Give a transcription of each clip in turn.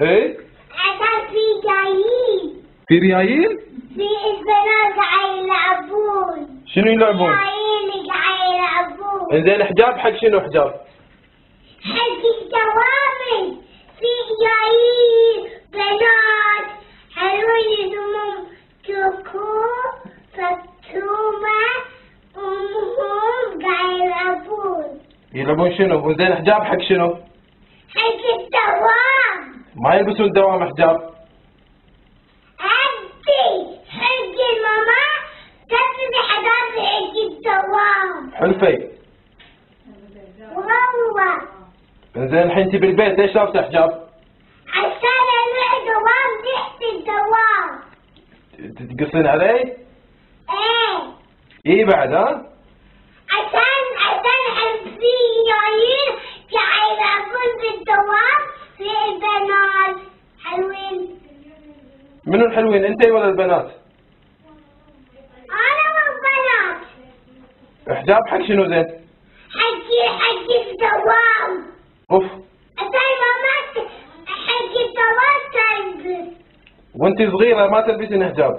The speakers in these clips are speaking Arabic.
ايه؟ عشان في جايين. في ريايل؟ في البنات قاعد يلعبون. شنو يلعبون؟ ريايل قاعد يلعبون. انزين حجاب حق شنو حجاب؟ حق الدوامي. في جايين بنات حلوين اسمهم كوكو فتومة أمهم قاعد يلعبون. يلعبون شنو؟ انزين حجاب حق شنو؟ حق الدوام. ما يلبسون دوام حجاب. عدي حق الماما تلبس حجاب حق الدوام. حلفي. والله. انزين الحين انت بالبيت ليش لابسه حجاب؟ عشان اروح دوام تحت الدوام. تقصين علي؟ ايه. ايه بعد ها؟ عشان في جايين قاعد يلعبون بالدوام في البنات حلوين. منو الحلوين انت ولا البنات؟ انا والبنات. حجاب حق شنو زين؟ حق الدوام. اوف. عشان ماما حق الدوام تلبس. وانت صغيرة ما تلبسين حجاب؟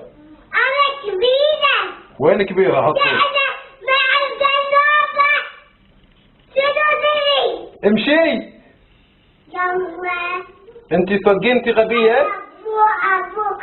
انا كبيرة. وين كبيرة هالطول؟ قاعدة مع الجنابة. شنو ذي؟ امشي. يلا. انت صدقين انت غبية؟ ابوك